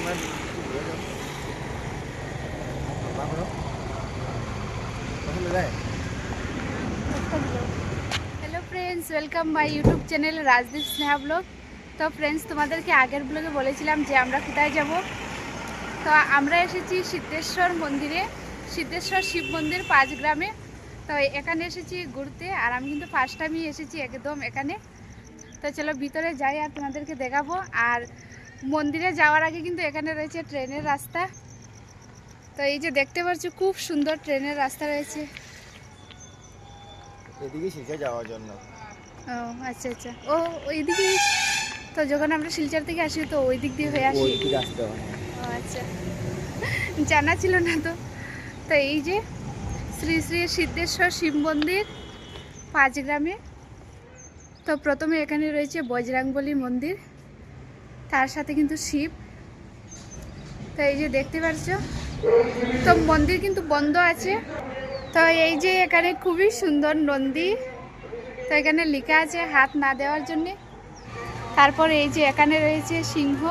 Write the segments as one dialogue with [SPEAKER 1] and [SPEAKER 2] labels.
[SPEAKER 1] Hello friends, welcome my YouTube channel Rajdeep Sneha blog. তো friends, তোমাদেরকে আগের ব্লগে বলেছিলাম যে আমরা কোথায় যাব। তো আমরা এসেছি সিদ্ধেশ্বর মন্দিরে, সিদ্ধেশ্বর শিব মন্দির 5 গ্রামে। তো এখানে এসেছি ঘুরতে, আর আমি কিন্তু ফার্স্ট টাইমই এসেছি একদম এখানে। তো চলো ভিতরে যাই আর তোমাদেরকে দেখাবো। আর মন্দিরে যাওয়ার আগে কিন্তু এখানে রয়েছে ট্রেনের রাস্তা। তো এই যে দেখতে পাচ্ছ, খুব সুন্দর ট্রেনের রাস্তা রয়েছে।
[SPEAKER 2] এদিকে শিলচর যাওয়ার জন্য।
[SPEAKER 1] ও আচ্ছা আচ্ছা, ও ওইদিকে। তো যখন আমরা শিলচর থেকে আসি তো ওই দিক দিয়ে হয়ে আসি।
[SPEAKER 2] ওই দিকে আসতে হবে।
[SPEAKER 1] ও আচ্ছা, জানা ছিল না তো। তো এই যে শ্রী শ্রী সিদ্ধেশ্বর শিব মন্দির 5 গ্রামে। তো প্রথমে এখানে রয়েছে বজরাংবলী মন্দির, তার সাথে কিন্তু শিব। তো এই যে দেখতে পাচ্ছ, তো মন্দির কিন্তু বন্ধ আছে। তো এই যে এখানে খুবই সুন্দর নন্দী। তো এখানে লেখা আছে হাত না দেওয়ার জন্যে। তারপর এই যে এখানে রয়েছে সিংহ,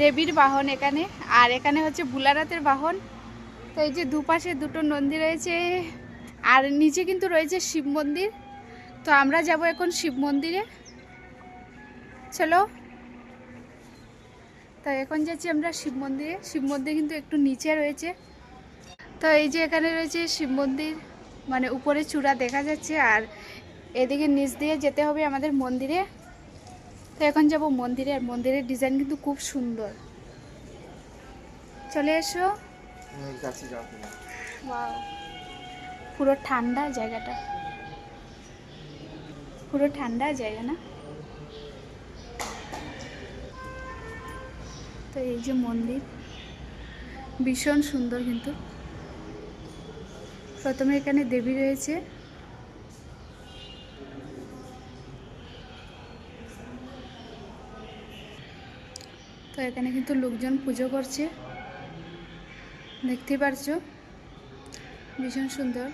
[SPEAKER 1] দেবীর বাহন এখানে। আর এখানে হচ্ছে ভোলানাথের বাহন। তো এই যে দুপাশে দুটো নন্দী রয়েছে, আর নিচে কিন্তু রয়েছে শিব মন্দির। তো আমরা যাব এখন শিব মন্দিরে, চলো। তো এখন যাচ্ছি আমরা শিব মন্দিরে। শিব মন্দির কিন্তু একটু নিচে রয়েছে। তো এই যে এখানে রয়েছে শিব মন্দির, মানে উপরে চূড়া দেখা যাচ্ছে। আর এদিকে নিচ দিয়ে যেতে হবে আমাদের মন্দিরে। তো এখন যাব মন্দিরে, আর মন্দিরের ডিজাইন কিন্তু খুব সুন্দর। চলে এসো। ওয়াও, পুরো ঠান্ডা জায়গাটা, পুরো ঠান্ডা জায়গা না। তো এই যে মন্দির, ভীষণ সুন্দর কিন্তু। প্রথমে এখানে দেবী রয়েছে। তো এখানে কিন্তু লোকজন পুজো করছে, দেখতে পারছো, ভীষণ সুন্দর।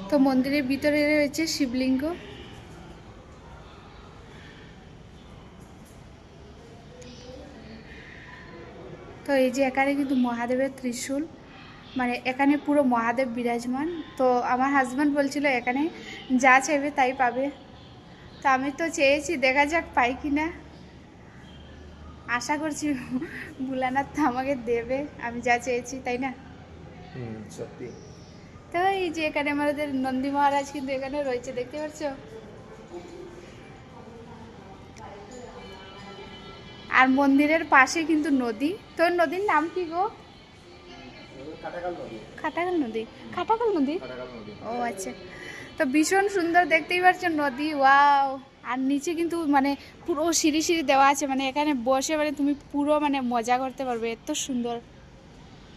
[SPEAKER 1] তো মন্দিরের ভিতরে রয়েছে শিবলিঙ্গ। তো এই যে এখানে কিন্তু মহাদেবের ত্রিশূল, মানে এখানে পুরো মহাদেব বিরাজমান। তো আমার হাজব্যান্ড বলছিল এখানে যা চাইবে তাই পাবে। তো আমি তো চেয়েছি, দেখা যাক পাই কি না। আশা করছি ভোলানাথ তো আমাকে দেবে, আমি যা চেয়েছি, তাই না?
[SPEAKER 2] সত্যি।
[SPEAKER 1] তো এই যে এখানে আমাদের নন্দী মহারাজ কিন্তু এখানে রয়েছে, দেখতে পাচ্ছ। আর মন্দিরের পাশে কিন্তু নদী। তো নদীর নাম কি গো? খাটাগাল নদী। খাটাগাল নদী, ও আচ্ছা। তো ভীষণ সুন্দর, দেখতেই পাচ্ছ নদী। ওয়াও। আর নিচে কিন্তু মানে পুরো সিঁড়ি সিঁড়ি দেওয়া আছে, মানে এখানে বসে মানে তুমি পুরো মানে মজা করতে পারবে, এত সুন্দর,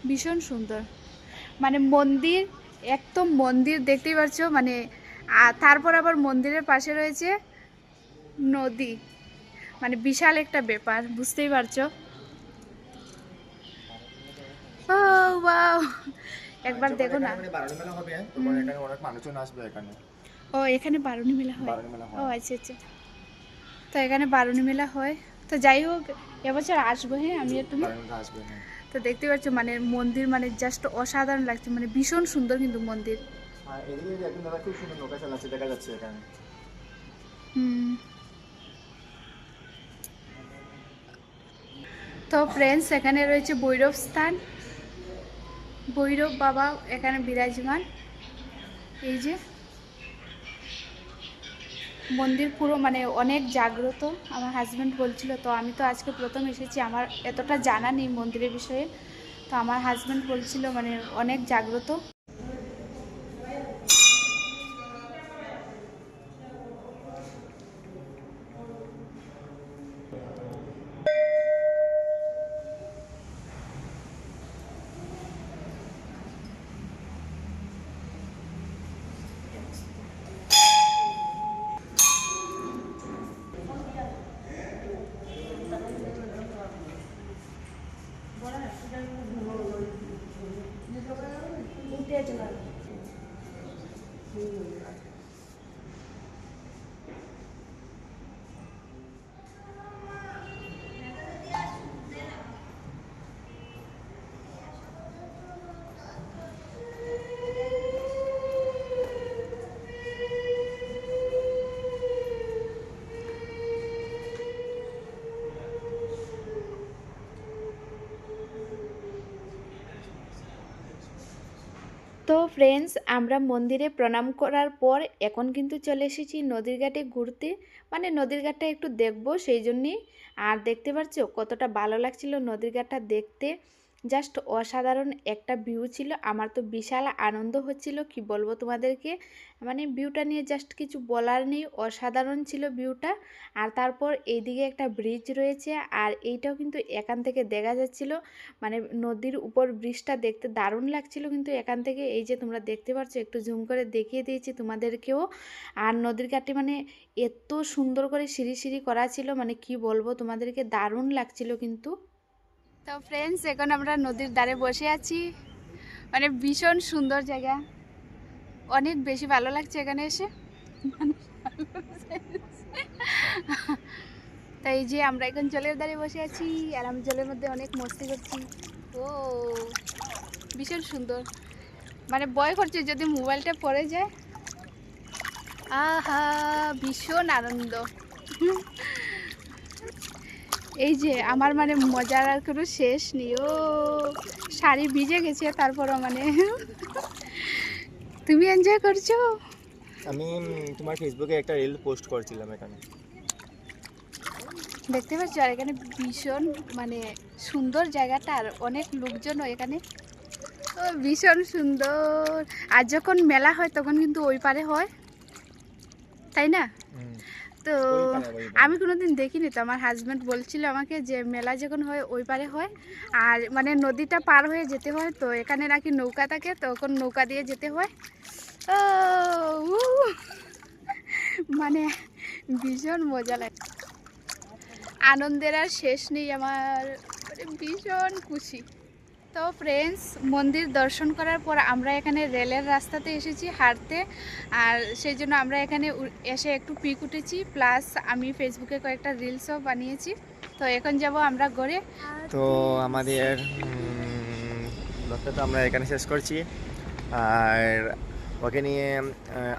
[SPEAKER 1] ভীষণ সুন্দর। মানে মন্দির, একদম মন্দির দেখতেই পাচ্ছ মানে। তারপর আবার মন্দিরের পাশে রয়েছে নদী, মানে বিশাল একটা ব্যাপার, বুঝতেই পারছো। ও ওয়াও, একবার দেখো না।
[SPEAKER 2] বারণী মেলা হবে, তোমার এখানে অনেক মানুষজন আসবে এখানে।
[SPEAKER 1] ও এখানে বারুণী মেলা হয়। ও আচ্ছা আচ্ছা, তো এখানে বারুণী মেলা হয়। তো যাই হোক, এবছর আসবো, হ্যাঁ আমি আর তুমি।
[SPEAKER 2] আসবে না।
[SPEAKER 1] তো দেখতে পাচ্ছ মানে মন্দির মানে জাস্ট অসাধারণ লাগছে, মানে ভীষণ সুন্দর কিন্তু মন্দির।
[SPEAKER 2] আর এদিকে একদম দাদা খুব সুন্দর নৌকা চালাচ্ছে, দেখা যাচ্ছে এখানে।
[SPEAKER 1] হুম। তো ফ্রেন্ডস, এখানে রয়েছে ভৈরব স্থান, ভৈরব বাবা এখানে বিরাজমান। এই যে মন্দির পুরো মানে অনেক জাগ্রত, আমার হাজব্যান্ড বলছিল। তো আমি তো আজকে প্রথম এসেছি, আমার এতটা জানা নেই মন্দিরের বিষয়ে। তো আমার হাজব্যান্ড বলছিল মানে অনেক জাগ্রত। তো ফ্রেন্ডস, আমরা মন্দিরে প্রণাম করার পর এখন কিন্তু চলে এসেছি নদীর ঘাটে ঘুরতে, মানে নদীর ঘাটটা একটু দেখবো সেই জন্যেই। আর দেখতে পাচ্ছ কতটা ভালো লাগছিল নদীর ঘাটটা দেখতে, জাস্ট অসাধারণ একটা ভিউ ছিল। আমার তো বিশাল আনন্দ হচ্ছিল, কি বলবো তোমাদেরকে, মানে ভিউটা নিয়ে জাস্ট কিছু বলার নেই, অসাধারণ ছিল ভিউটা। আর তারপর এইদিকে একটা ব্রিজ রয়েছে, আর এইটাও কিন্তু এখান থেকে দেখা যাচ্ছিল, মানে নদীর উপর ব্রিজটা দেখতে দারুণ লাগছিল কিন্তু এখান থেকে। এই যে তোমরা দেখতে পাচ্ছ, একটু জুম করে দেখিয়ে দিয়েছি তোমাদেরকেও। আর নদীর ঘাটে মানে এত সুন্দর করে সিঁড়ি সিঁড়ি করা ছিল, মানে কি বলবো তোমাদেরকে, দারুণ লাগছিল কিন্তু। তো ফ্রেন্ডস, এখন আমরা নদীর ধারে বসে আছি, মানে ভীষণ সুন্দর জায়গা, অনেক বেশি ভালো লাগছে এখানে এসে। তাই যে আমরা এখন জলের ধারে বসে আছি, আর আমি জলের মধ্যে অনেক মস্তি করছি। ও ভীষণ সুন্দর, মানে ভয় করছে যদি মোবাইলটা পড়ে যায়। আহা, ভীষণ আনন্দ। এই যে আমার মানে মজার আর কোনো শেষ নেই। ও শাড়ি ভিজে গেছে, তারপরও মানে তুমি এনজয় করছো।
[SPEAKER 2] আমি তোমার ফেসবুকে একটা রিল পোস্ট করছিলাম এখানে।
[SPEAKER 1] দেখতে পাচ্ছ, আর এখানে ভীষণ মানে সুন্দর জায়গাটা, আর অনেক লোকজনও এখানে। ও ভীষণ সুন্দর। আর যখন মেলা হয় তখন কিন্তু ওই পারে হয়, তাই না? তো আমি কোনোদিন দেখিনি, তো আমার হাজব্যান্ড বলছিল আমাকে যে মেলা যখন হয় ওই পারে হয়, আর মানে নদীটা পার হয়ে যেতে হয়, তো এখানে নাকি নৌকা থাকে, তখন নৌকা দিয়ে যেতে হয়। ও মানে ভীষণ মজা লাগে, আনন্দের আর শেষ নেই আমার, মানে ভীষণ খুশি। তো ফ্রেন্ডস, মন্দির দর্শন করার পর আমরা এখানে রেলের রাস্তাতে এসেছি হাঁটতে, আর সেই জন্য আমরা এখানে এসে একটু পিক উঠেছি, প্লাস আমি ফেসবুকে কয়েকটা রিলসও বানিয়েছি। তো এখন যাব আমরা ঘরে।
[SPEAKER 2] তো আমাদের ব্লগটা তো আমরা এখানে শেষ করছি। আর ওকে নিয়ে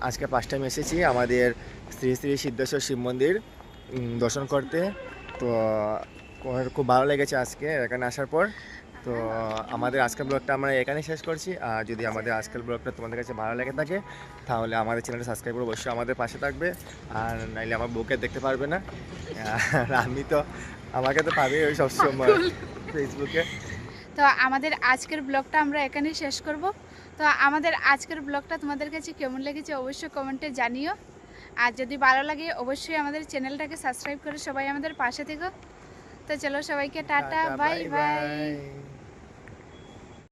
[SPEAKER 2] আজকে 5 টাইম এসেছি আমাদের শ্রী শ্রী সিদ্ধেশ্বর শিব মন্দির দর্শন করতে। তো ওর খুব ভালো লেগেছে আজকে এখানে আসার পর। তো আমাদের আজকের ব্লগটা আমরা এখানে শেষ করছি। আর যদি আমাদের আজকের ব্লগটা তোমাদের কাছে ভালো লেগে থাকে, তাহলে আমাদের চ্যানেলটা সাবস্ক্রাইব করে অবশ্যই আমাদের পাশে থাকবে। আর নাইলে আমার বউকে দেখতে পারবে না, আর আমি তো আমাকে তো পাবে ওই সবসময় ফেসবুকে।
[SPEAKER 1] তো আমাদের আজকের ব্লগটা আমরা এখানেই শেষ করব। তো আমাদের আজকের ব্লগটা তোমাদের কাছে কেমন লেগেছে অবশ্যই কমেন্টে জানিও। আর যদি ভালো লাগে অবশ্যই আমাদের চ্যানেলটাকে সাবস্ক্রাইব করে সবাই আমাদের পাশে থেকো। তো চলো সবাইকে টাটা, বাই বাই।